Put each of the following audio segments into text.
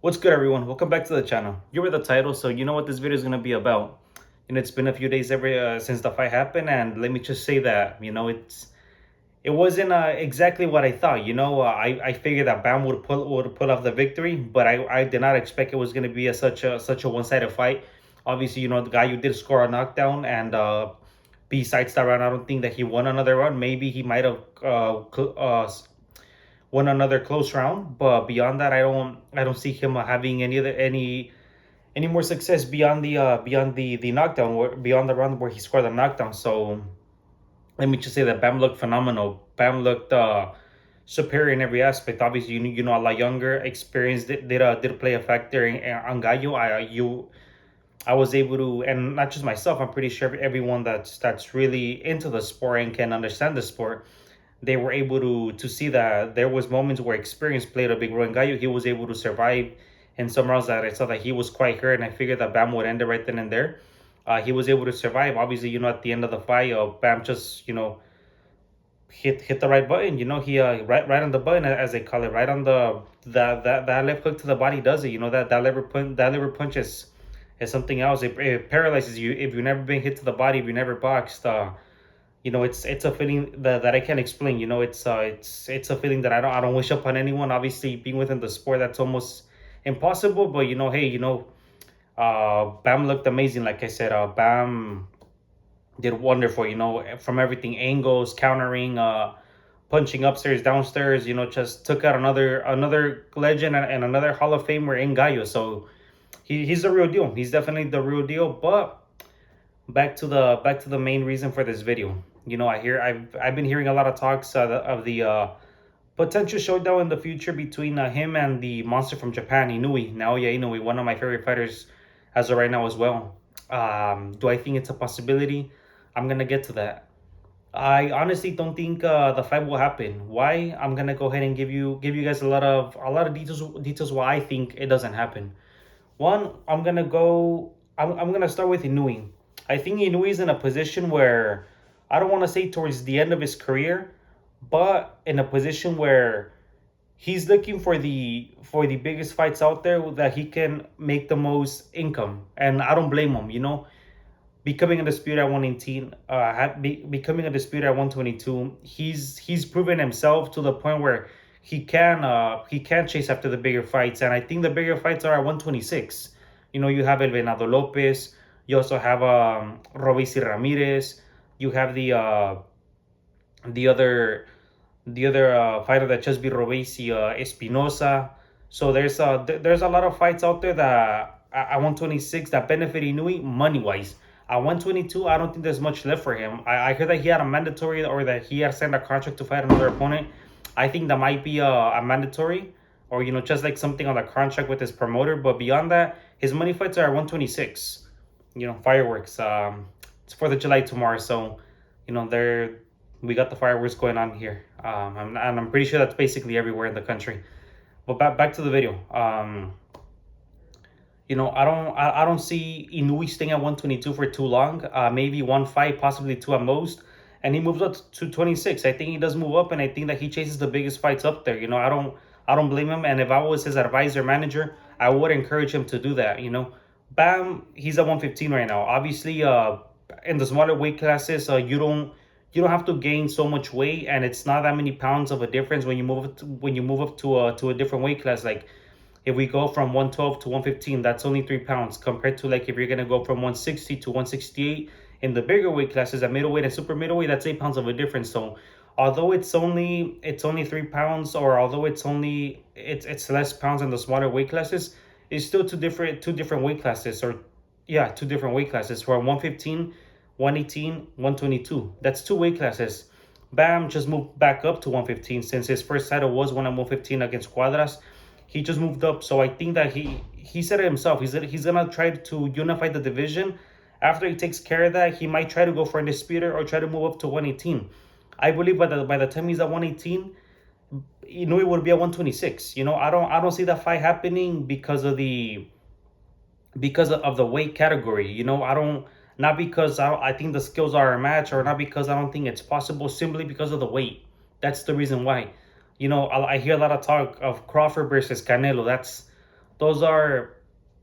What's good, everyone? Welcome back to the channel. You read the title, so you know what this video is going to be about. It's been a few days since the fight happened, and let me just say that it wasn't exactly what I thought. I figured that Bam would pull off the victory, but I did not expect it was going to be such a one-sided fight. Obviously, the guy who did score a knockdown, and besides that round, I don't think that he won another round. Maybe he might have won another close round, but beyond that, I don't see him having any more success beyond the knockdown, beyond the round where he scored the knockdown. So let me just say that Bam looked phenomenal. Bam looked superior in every aspect. Obviously, a lot younger, experience did play a factor on Gallo. I was able to, and not just myself. I'm pretty sure everyone that's really into the sport and can understand the sport, they were able to see that there was moments where experience played a big role in Gallo. He was able to survive in some rounds that I saw that he was quite hurt, and I figured that Bam would end it right then and there. He was able to survive. Obviously, at the end of the fight, Bam just hit the right button. He right on the button, as they call it, right on that left hook to the body does it. That liver punch is something else. It paralyzes you if you've never been hit to the body, if you never boxed. It's a feeling that I can't explain. It's a feeling that I don't wish upon anyone. Obviously, being within the sport, that's almost impossible. But hey, Bam looked amazing. Like I said, Bam did wonderful. From everything, angles, countering, punching upstairs, downstairs. Just took out another legend and another Hall of Famer in Gallo. So he's the real deal. He's definitely the real deal. But back to the main reason for this video. I've been hearing a lot of talks of the potential showdown in the future between him and the monster from Japan, Inoue, Naoya Inoue, one of my favorite fighters as of right now as well. Do I think it's a possibility? I'm gonna get to that. I honestly don't think the fight will happen. Why? I'm gonna go ahead and give you guys a lot of details why I think it doesn't happen. One, I'm gonna start with Inui. I think Inui is in a position where I don't want to say towards the end of his career, but in a position where he's looking for the biggest fights out there that he can make the most income, and I don't blame him. Becoming a disputer at 118, becoming a disputer at 122, he's proven himself to the point where he can chase after the bigger fights, and I think the bigger fights are at 126. You have El Venado Lopez, you also have Robesi Ramirez, you have the other fighter that just beat Robesi, Espinosa. So there's a lot of fights out there that at 126 that benefit Inui money wise. At 122, I don't think there's much left for him. I heard that he had a mandatory, or that he had signed a contract to fight another opponent. I think that might be a mandatory, or just like something on the contract with his promoter. But beyond that, his money fights are at 126. Fireworks. It's 4th of July tomorrow, so they're we got the fireworks going on here. And I'm pretty sure that's basically everywhere in the country. But back to the video. I don't see Inui staying at 122 for too long. Maybe one fight, possibly two at most, and he moves up to 26. I think he does move up, and I think that he chases the biggest fights up there. I don't blame him. And if I was his advisor manager, I would encourage him to do that. Bam, he's at 115 right now. Obviously, in the smaller weight classes, you don't have to gain so much weight, and it's not that many pounds of a difference when you move up to a different weight class. Like, if we go from 112 to 115, that's only 3 pounds, compared to, like, if you're gonna go from 160 to 168 in the bigger weight classes at middleweight and super middleweight, that's 8 pounds of a difference. So although it's only 3 pounds, or although it's less pounds in the smaller weight classes, it's still two different weight classes. Or yeah, two different weight classes, from 115, 118, 122. That's two weight classes. Bam just moved back up to 115, since his first title was won at 115 against Cuadras. He just moved up, so I think that he said it himself. He's gonna try to unify the division. After he takes care of that, he might try to go for a disputer, or try to move up to 118. I believe by the time he's at 118, it would be at 126. I don't see that fight happening because of the weight category. I don't Not because I think the skills are a match, or not because I don't think it's possible, simply because of the weight. That's the reason why. I hear a lot of talk of Crawford versus Canelo. those are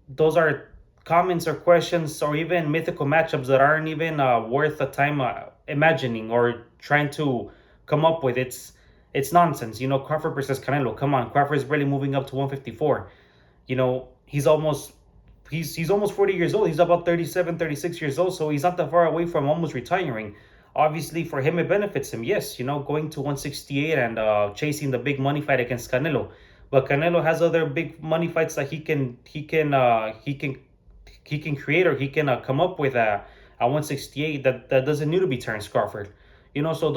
those are comments or questions or even mythical matchups that aren't even worth the time imagining or trying to come up with. It's nonsense. Crawford versus Canelo. Come on, Crawford's barely moving up to 154. He's almost 40 years old. He's about 37, 36 years old, so he's not that far away from almost retiring. Obviously, for him, it benefits him. Yes, going to 168 and chasing the big money fight against Canelo. But Canelo has other big money fights that he can create, or he can come up with at 168 that doesn't need to be Terence Crawford. So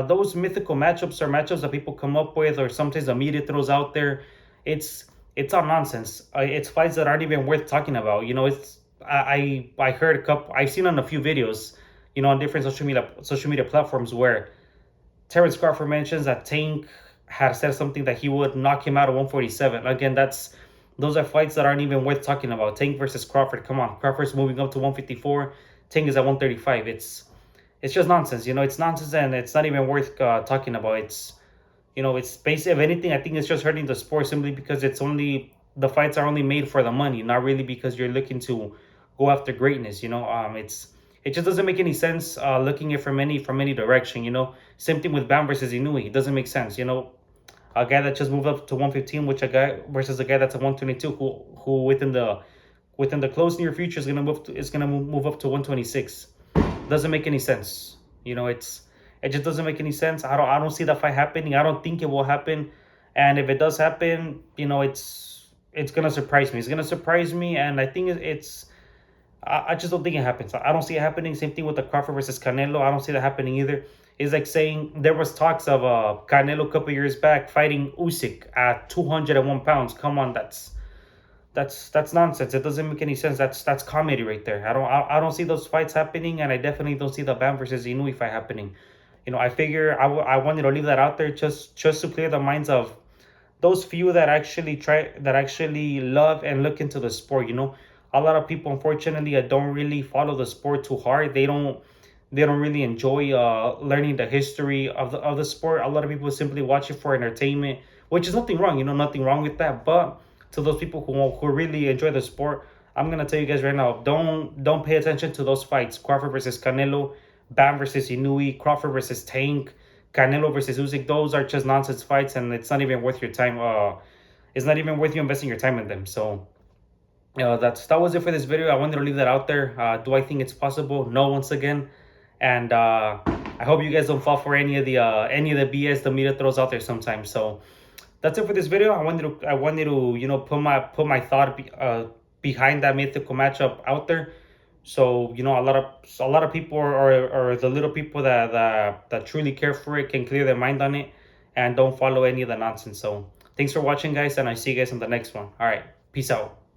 those mythical matchups are matchups that people come up with, or sometimes the media throws out there. It's all nonsense. It's fights that aren't even worth talking about. It's I heard a couple. I've seen on a few videos, on different social media platforms where Terence Crawford mentions that Tank had said something that he would knock him out at 147. Again, those are fights that aren't even worth talking about. Tank versus Crawford. Come on, Crawford's moving up to 154. Tank is at 135. It's just nonsense. It's nonsense, and it's not even worth talking about. It's basically, if anything, I think it's just hurting the sport simply because the fights are only made for the money, not really because you're looking to go after greatness. It just doesn't make any sense looking at from any direction. Same thing with Bam versus Inoue. It doesn't make sense. A guy that just moved up to 115, which a guy versus a guy that's at 122, who within the close near future is gonna move up to 126. Doesn't make any sense. It just doesn't make any sense. I don't see that fight happening. I don't think it will happen. And if it does happen, it's gonna surprise me. It's gonna surprise me, and I think I just don't think it happens. I don't see it happening. Same thing with the Crawford versus Canelo. I don't see that happening either. It's like saying there was talks of Canelo a couple years back fighting Usyk at 201 pounds. Come on, that's nonsense. It doesn't make any sense. That's comedy right there. I don't see those fights happening, and I definitely don't see the Bam versus Inoue fight happening. I figure I wanted to leave that out there just to clear the minds of those few that actually love and look into the sport. A lot of people, unfortunately, don't really follow the sport too hard. They don't really enjoy learning the history of the sport. A lot of people simply watch it for entertainment, which is nothing wrong. Nothing wrong with that. But to those people who really enjoy the sport, I'm gonna tell you guys right now, don't pay attention to those fights. Crawford versus Canelo, Bam versus Inoue, Crawford versus Tank, Canelo versus Usyk. Those are just nonsense fights, and it's not even worth your time. It's not even worth you investing your time in them. So that was it for this video. I wanted to leave that out there. Do I think it's possible? No, once again. And I hope you guys don't fall for any of the BS the media throws out there sometimes. So that's it for this video. I wanted to put my thought behind that mythical matchup out there. So a lot of people, or the little people that truly care for it, can clear their mind on it and don't follow any of the nonsense. So thanks for watching, guys, and I see you guys on the next one. All right, peace out.